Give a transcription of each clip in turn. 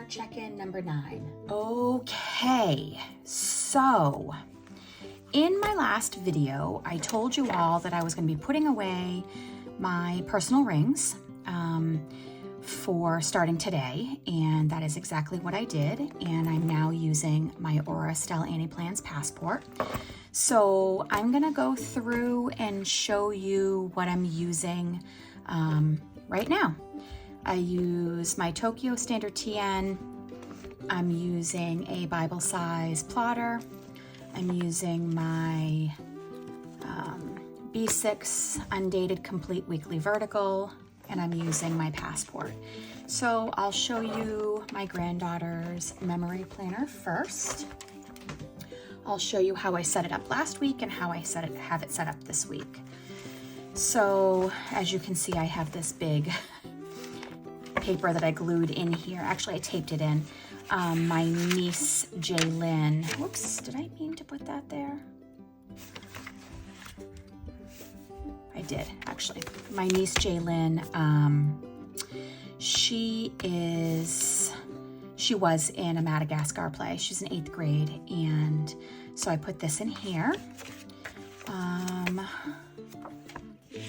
check-in number 9. Okay, so in my last video, I told you all that I was going to be putting away my personal rings for starting today, and that is exactly what I did, and I'm now using my Aura Style Annie Plans passport. So I'm going to go through and show you what I'm using right now. I use my Tokyo Standard TN. I'm using a Bible size plotter. I'm using my B6 Undated Complete Weekly Vertical, and I'm using my passport. So I'll show you my granddaughter's memory planner first. I'll show you how I set it up last week and how I have it set up this week. So as you can see, I have this big paper that I glued in here. Actually, I taped it in. My niece, Jaylyn. Whoops, did I mean to put that there? I did, actually. My niece, Jaylyn, she was in a Madagascar play. She's in 8th grade, and so I put this in here.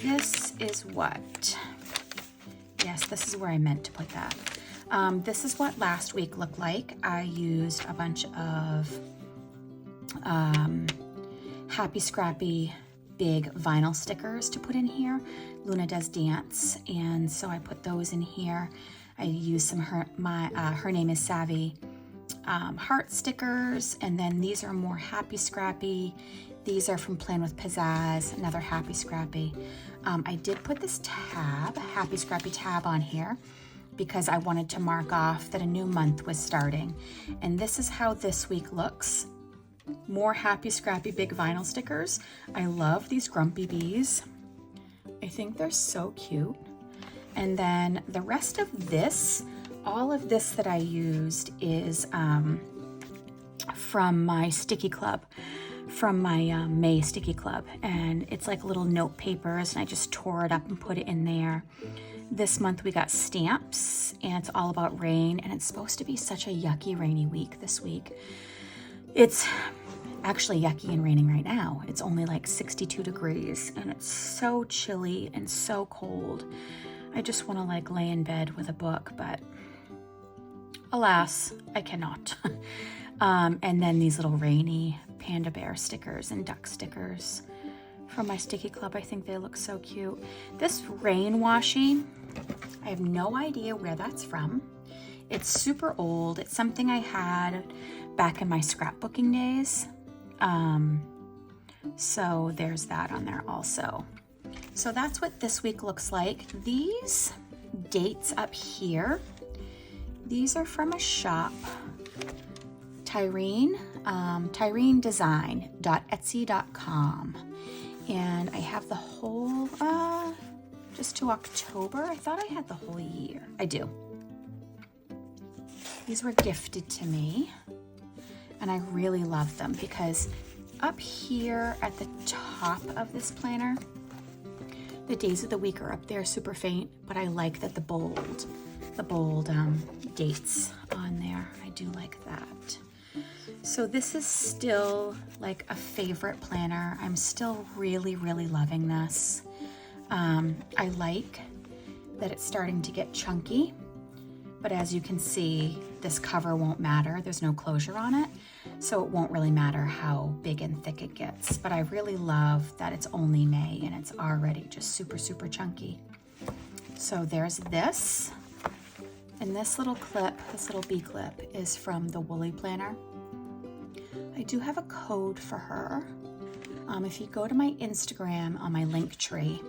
This is what, yes, this is where I meant to put that. This is what last week looked like. I used a bunch of Happy Scrappy big vinyl stickers to put in here. Luna does dance, and so I put those in here. I used some Her Name is Savvy heart stickers, and then these are more Happy Scrappy. These are from Plan with Pizzazz, another Happy Scrappy. I did put this tab, Happy Scrappy tab, on here because I wanted to mark off that a new month was starting. And this is how this week looks. More Happy Scrappy big vinyl stickers. I love these Grumpy Bees. I think they're so cute. And then the rest of this, all of this that I used is from my Sticky Club, from my May Sticky Club. And it's like little note papers, and I just tore it up and put it in there. This month we got stamps, and it's all about rain, and it's supposed to be such a yucky rainy week this week. It's actually yucky and raining right now. It's only like 62 degrees, and it's so chilly and so cold. I just want to like lay in bed with a book, but alas, I cannot. And then these little rainy panda bear stickers and duck stickers from my Sticky Club. I think they look so cute. This rain washi, I have no idea where that's from. It's super old. It's something I had back in my scrapbooking days. So there's that on there also. So that's what this week looks like. These dates up here, these are from a shop, Tyrene, tyrenedesign.etsy.com. And I have the whole, just to October. I thought I had the whole year. I do. These were gifted to me, and I really love them because up here at the top of this planner, the days of the week are up there super faint, but I like that the bold dates on there. I do like that. So this is still like a favorite planner. I'm still really, really loving this. I like that it's starting to get chunky, but as you can see, this cover won't matter. There's no closure on it, so it won't really matter how big and thick it gets. But I really love that it's only May and it's already just super, super chunky. So there's this. And this little clip, this little B clip, is from the Woolly Planner. I do have a code for her. If you go to my Instagram on my link tree,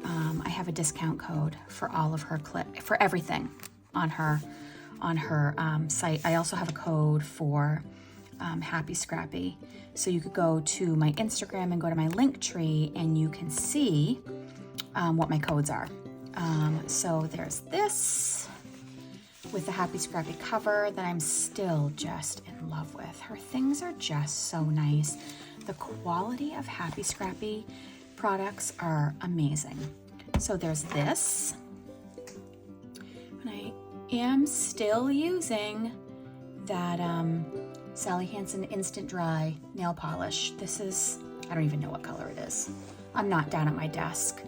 I have a discount code for all of her for everything on her site. I also have a code for Happy Scrappy. So you could go to my Instagram and go to my link tree, and you can see what my codes are. So there's this with the Happy Scrappy cover that I'm still just in love with. Her things are just so nice. The quality of Happy Scrappy products are amazing. So there's this. And am still using that Sally Hansen Instant Dry nail polish. This is, I don't even know what color it is. I'm not down at my desk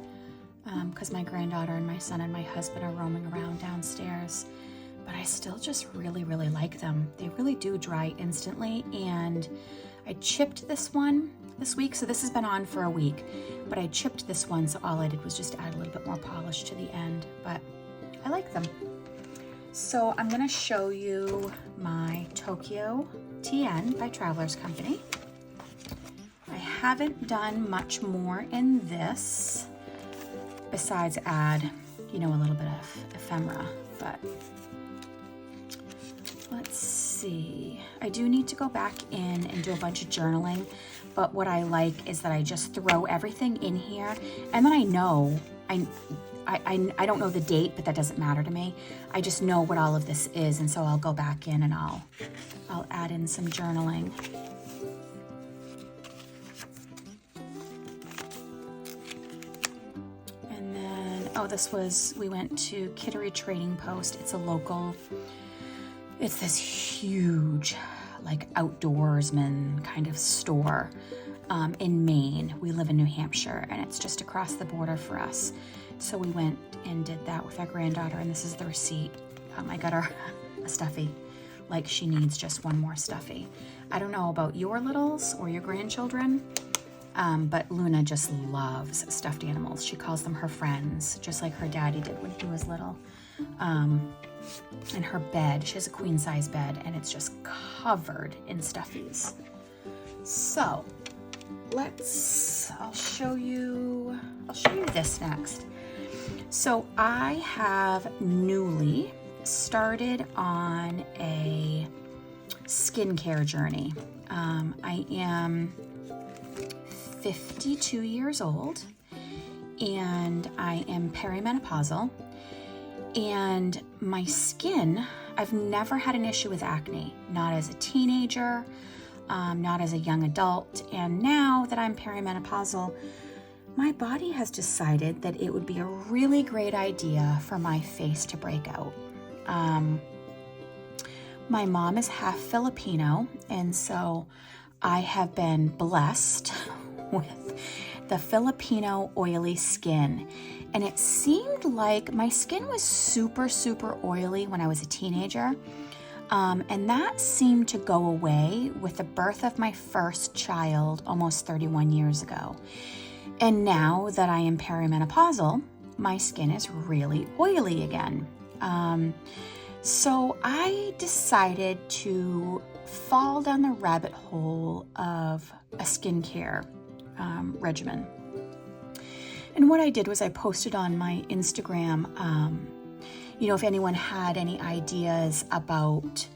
because my granddaughter and my son and my husband are roaming around downstairs. But I still just really, really like them. They really do dry instantly. And I chipped this one this week. So this has been on for a week, but I chipped this one. So all I did was just add a little bit more polish to the end, but I like them. So I'm gonna show you my Tokyo TN by Travelers Company. I haven't done much more in this besides add, you know, a little bit of ephemera, but let's see. I do need to go back in and do a bunch of journaling, but what I like is that I just throw everything in here, and then I know, I don't know the date, but that doesn't matter to me. I just know what all of this is, and so I'll go back in and I'll add in some journaling. And then, oh, this was, we went to Kittery Trading Post. It's a local, it's this huge, like outdoorsman kind of store in Maine. We live in New Hampshire, and it's just across the border for us. So we went and did that with our granddaughter, and this is the receipt. I got her a stuffy, like she needs just one more stuffy. I don't know about your littles or your grandchildren, but Luna just loves stuffed animals. She calls them her friends, just like her daddy did when he was little. And her bed, she has a queen size bed, and it's just covered in stuffies. So I'll show you this next. So I have newly started on a skincare journey. I am 52 years old, and I am perimenopausal, and my skin, I've never had an issue with acne, not as a teenager, not as a young adult, and now that I'm perimenopausal, my body has decided that it would be a really great idea for my face to break out. My mom is half Filipino, and so I have been blessed with the Filipino oily skin. And it seemed like my skin was super, super oily when I was a teenager. And that seemed to go away with the birth of my first child almost 31 years ago. And now that I am perimenopausal, my skin is really oily again. So I decided to fall down the rabbit hole of a skincare regimen. And what I did was I posted on my Instagram, you know, if anyone had any ideas about,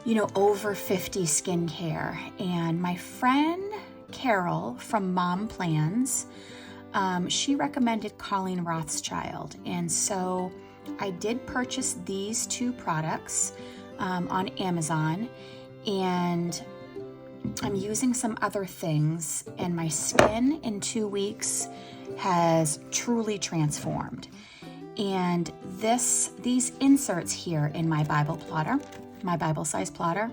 you know, over 50 skincare. And my friend Carol from Mom Plans, she recommended Colleen Rothschild. And so I did purchase these two products on Amazon, and I'm using some other things, and my skin in 2 weeks has truly transformed. And these inserts here in my Bible plotter, my Bible size plotter,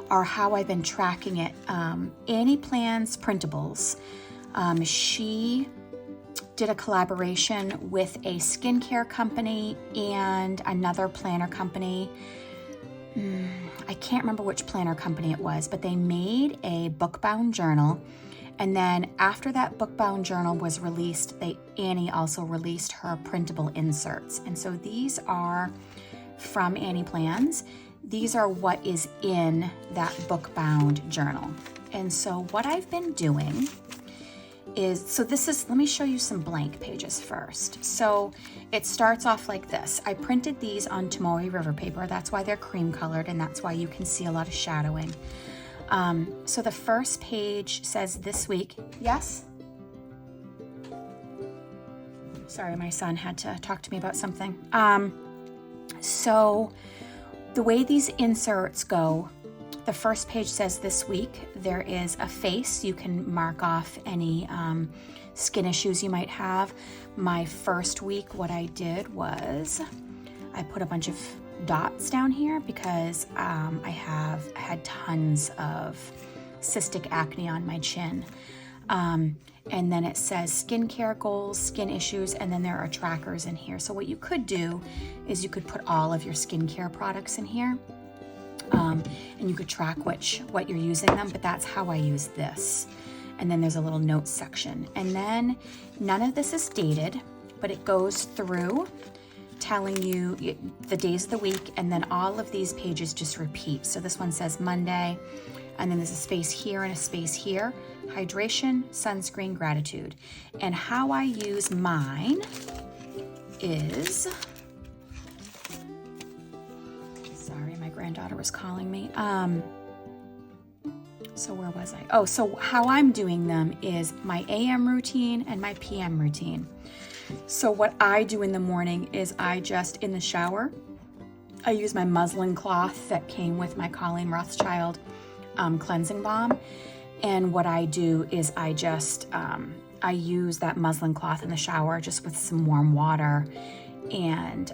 are how I've been tracking it. Annie Plans Printables, she did a collaboration with a skincare company and another planner company. I can't remember which planner company it was, but they made a book-bound journal. And then after that book-bound journal was released, Annie also released her printable inserts. And so these are from Annie Plans. These are what is in that book-bound journal. And so what I've been doing is, let me show you some blank pages first. So it starts off like this. I printed these on Tomoe River paper. That's why they're cream colored, and that's why you can see a lot of shadowing. So the first page says this week. Yes? Sorry, my son had to talk to me about something. So the way these inserts go, The first page says this week there is a face. You can mark off any skin issues you might have. My first week, what I did was I put a bunch of dots down here because I had tons of cystic acne on my chin. And then it says skincare goals, skin issues, and then there are trackers in here. So what you could do is you could put all of your skincare products in here, and you could track what you're using them, but that's how I use this. And then there's a little notes section. And then none of this is dated, but it goes through telling you the days of the week, and then all of these pages just repeat. So this one says Monday, and then there's a space here and a space here. Hydration, sunscreen, gratitude. And how I use mine is, sorry, my granddaughter was calling me. So where was I? Oh, so how I'm doing them is my AM routine and my PM routine. So what I do in the morning is I just, in the shower, I use my muslin cloth that came with my Colleen Rothschild cleansing balm. And what I do is I just, I use that muslin cloth in the shower just with some warm water. And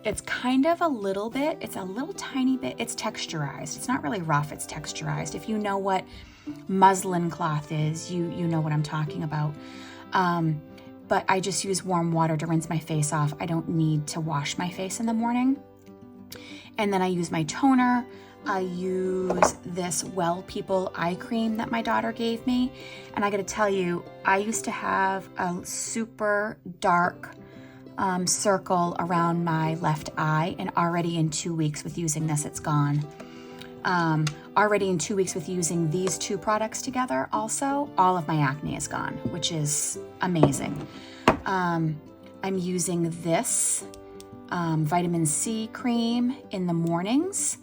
it's kind of a little bit, it's a little tiny bit, it's texturized. It's not really rough, it's texturized. If you know what muslin cloth is, you know what I'm talking about. But I just use warm water to rinse my face off. I don't need to wash my face in the morning. And then I use my toner. I use this Well People eye cream that my daughter gave me. And I gotta tell you, I used to have a super dark circle around my left eye, and already in 2 weeks with using this, it's gone. Already in 2 weeks with using these two products together also, all of my acne is gone, which is amazing. I'm using this vitamin C cream in the mornings,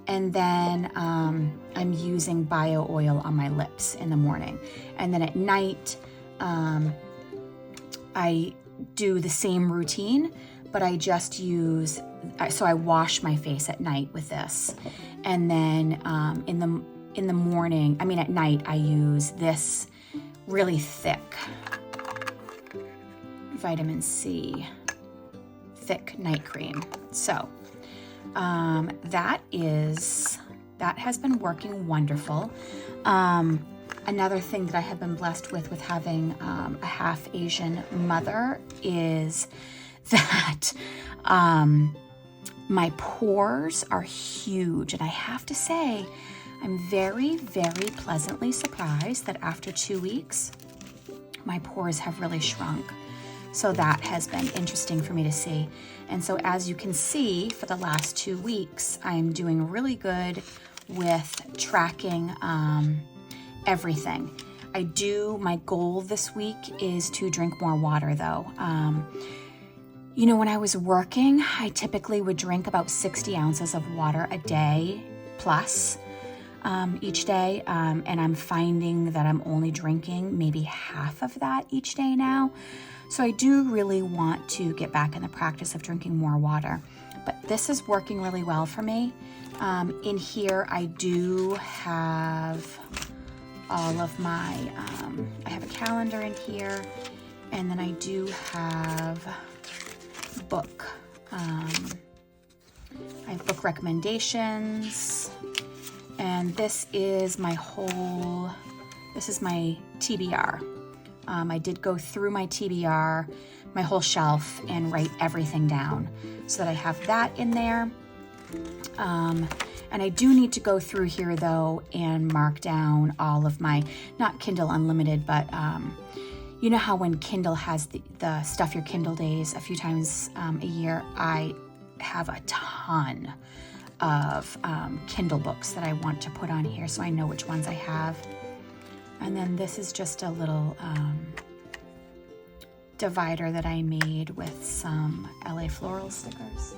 and then I'm using bio oil on my lips in the morning. And then at night, I do the same routine, but I just use, so I wash my face at night with this. And then in the morning, I mean at night, I use this really thick vitamin C thick night cream. So that has been working wonderful. Another thing that I have been blessed with having a half Asian mother is that my pores are huge. And I have to say, I'm very, very pleasantly surprised that after 2 weeks, my pores have really shrunk. So that has been interesting for me to see. And so as you can see, for the last 2 weeks, I'm doing really good with tracking everything. My goal this week is to drink more water though. You know, when I was working, I typically would drink about 60 ounces of water a day plus each day. And I'm finding that I'm only drinking maybe half of that each day now. So I do really want to get back in the practice of drinking more water. But this is working really well for me. In here, I do have all of my, I have a calendar in here, and then I do have book. I have book recommendations, and this is my TBR. I did go through my TBR, my whole shelf, and write everything down so that I have that in there. And I do need to go through here though and mark down all of my, not Kindle Unlimited, but you know how when Kindle has the Stuff Your Kindle days a few times a year, I have a ton of Kindle books that I want to put on here so I know which ones I have. And then this is just a little divider that I made with some LA Floral stickers.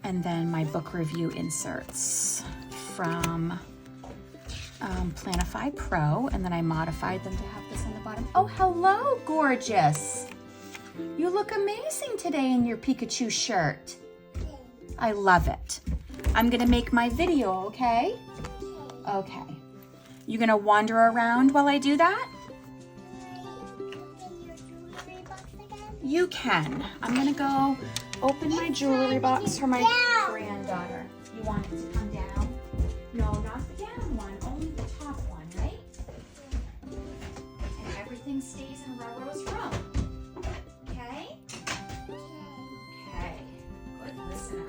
And then my book review inserts from Planify Pro, and then I modified them to have this on the bottom. Oh, hello, gorgeous. You look amazing today in your Pikachu shirt. I love it. I'm gonna make my video, okay? Okay. You gonna wander around while I do that? You can. I'm gonna go open my jewelry box for my granddaughter. You want it to come down? No, not the down one, only the top one, right? And everything stays in Roro's room. Okay? Okay. Good listener.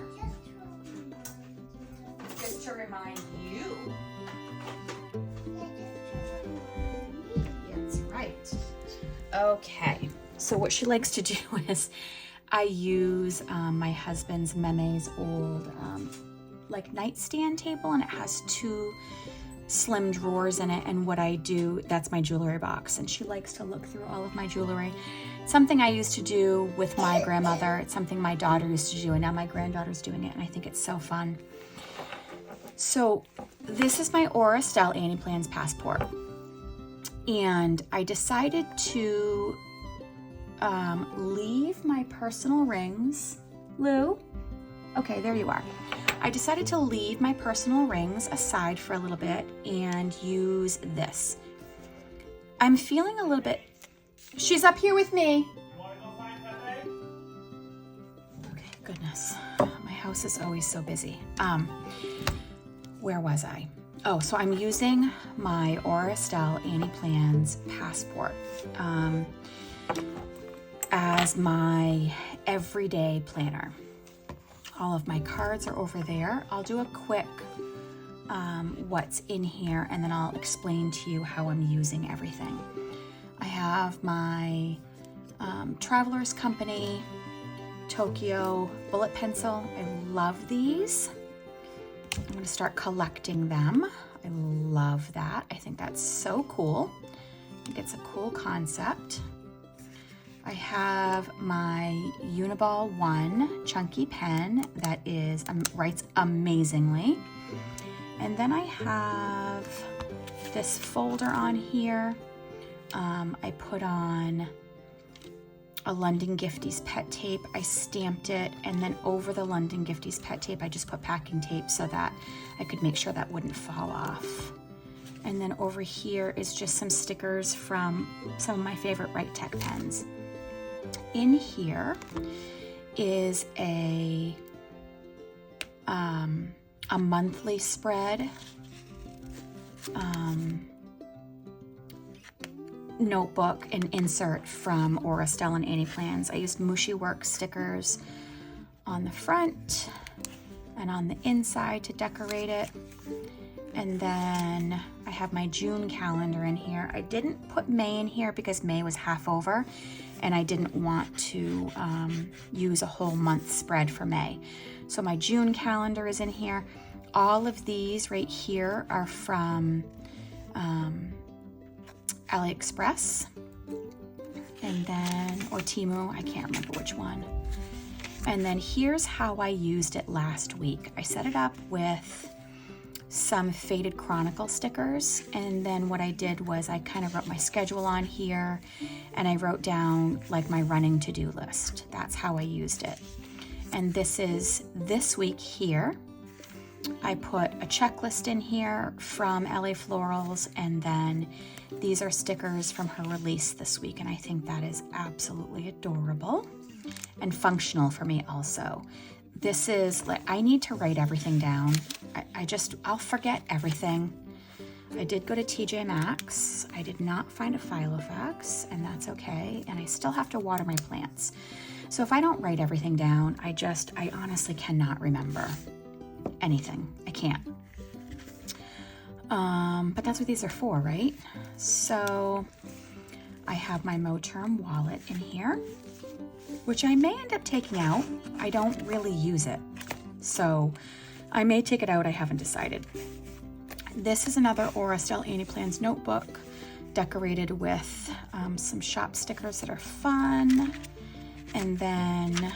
Just to remind you. That's right. Okay. So what she likes to do is I use my husband's Meme's old like nightstand table, and it has 2 slim drawers in it, and what I do, that's my jewelry box, and she likes to look through all of my jewelry. Something I used to do with my grandmother. It's something my daughter used to do, and now my granddaughter's doing it, and I think it's so fun. So this is my Aura Style Annie Plans passport, and I decided to leave my personal rings. Lou? Okay, there you are. I decided to leave my personal rings aside for a little bit and use this. I'm feeling a little bit... She's up here with me. Okay, goodness. My house is always so busy. Where was I? Oh, so I'm using my Aura Style Annie Plans passport as my everyday planner. All of my cards are over there. I'll do a quick what's in here, and then I'll explain to you how I'm using everything. I have my Traveler's Company Tokyo bullet pencil. I love these. I'm going to start collecting them. I love that. I think that's so cool. I think it's a cool concept. I have my Uniball 1 chunky pen that is writes amazingly. And then I have this folder on here. I put on a London Gifties pet tape. I stamped it, and then over the London Gifties pet tape, I just put packing tape so that I could make sure that wouldn't fall off. And then over here is just some stickers from some of my favorite Write Tech pens. In here is a monthly spread notebook and insert from Aura Style and Annie Plans. I used Mushi Works stickers on the front and on the inside to decorate it. And then I have my June calendar in here. I didn't put May in here because May was half over, and I didn't want to use a whole month spread for May. So my June calendar is in here. All of these right here are from AliExpress, and then, or Temu, I can't remember which one. And then here's how I used it last week. I set it up with some Faded Chronicle stickers, and then what I did was I kind of wrote my schedule on here, and I wrote down like my running to-do list. That's how I used it. And this is this week here. I put a checklist in here from LA Florals, and then these are stickers from her release this week, and I think that is absolutely adorable and functional for me also. This is like, I need to write everything down. I'll forget everything. I did go to TJ Maxx. I did not find a Filofax, and that's okay. And I still have to water my plants. So if I don't write everything down, I honestly cannot remember anything. I can't. But that's what these are for, right? So I have my Moterm wallet in here, which I may end up taking out. I don't really use it, so I may take it out. I haven't decided. This is another Aura Style Annie Plans notebook, decorated with some shop stickers that are fun. And then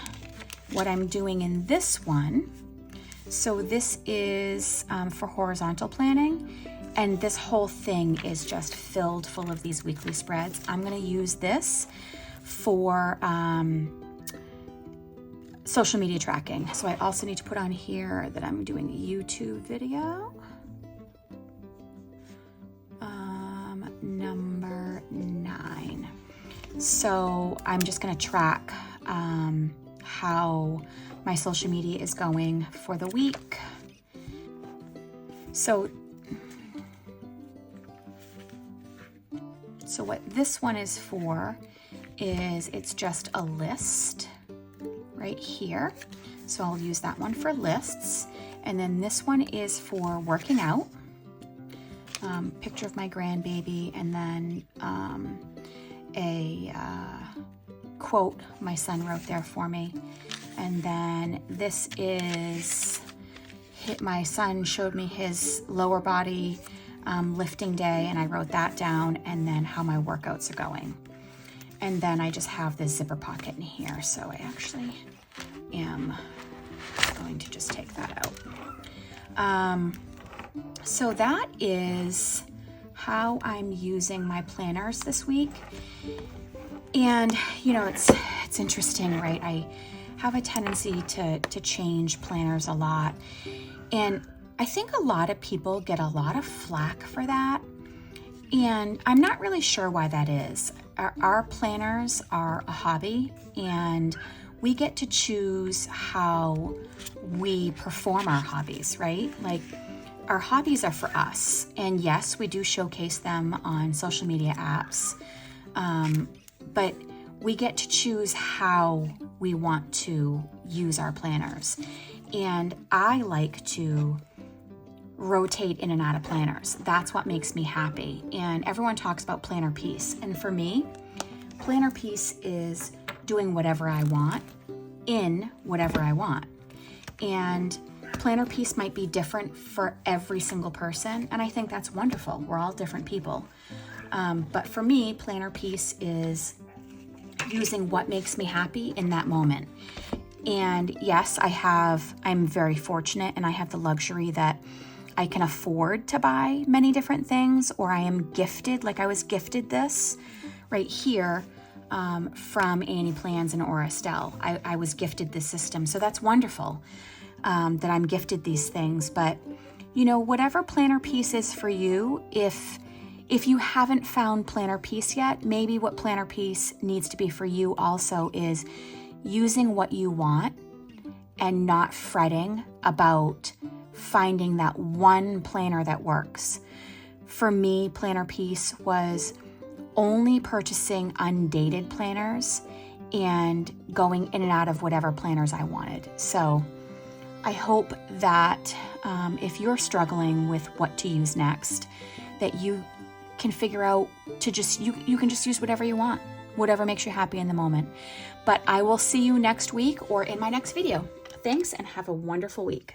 what I'm doing in this one, so this is for horizontal planning, and this whole thing is just filled full of these weekly spreads. I'm gonna use this for social media tracking. So I also need to put on here that I'm doing a YouTube video. Number 9. So I'm just gonna track how my social media is going for the week. So what this one is for is it's just a list right here. So I'll use that one for lists. And then this one is for working out. Picture of my grandbaby, and then a quote my son wrote there for me. And then this is, my son showed me his lower body lifting day, and I wrote that down, and then how my workouts are going. And then I just have this zipper pocket in here, so I actually am going to just take that out. So that is how I'm using my planners this week. And you know, it's interesting, right? I have a tendency to change planners a lot. And I think a lot of people get a lot of flack for that. And I'm not really sure why that is. Our planners are a hobby, and we get to choose how we perform our hobbies, right? Like, our hobbies are for us. And yes, we do showcase them on social media apps. But we get to choose how we want to use our planners. And I like to rotate in and out of planners. That's what makes me happy. And everyone talks about planner peace. And for me, planner peace is doing whatever I want in whatever I want. And planner peace might be different for every single person. And I think that's wonderful. We're all different people. But for me, planner peace is using what makes me happy in that moment. And yes, I'm very fortunate, and I have the luxury that I can afford to buy many different things, or I am gifted, like I was gifted this right here from Annie Plans and Aura Estelle. I was gifted this system, so that's wonderful that I'm gifted these things. But you know, whatever planner piece is for you, if you haven't found planner peace yet, maybe what planner peace needs to be for you also is using what you want and not fretting about finding that one planner that works. For me, planner peace was only purchasing undated planners and going in and out of whatever planners I wanted. So I hope that if you're struggling with what to use next, that you can figure out to just, you can just use whatever you want, whatever makes you happy in the moment. But I will see you next week or in my next video. Thanks, and have a wonderful week.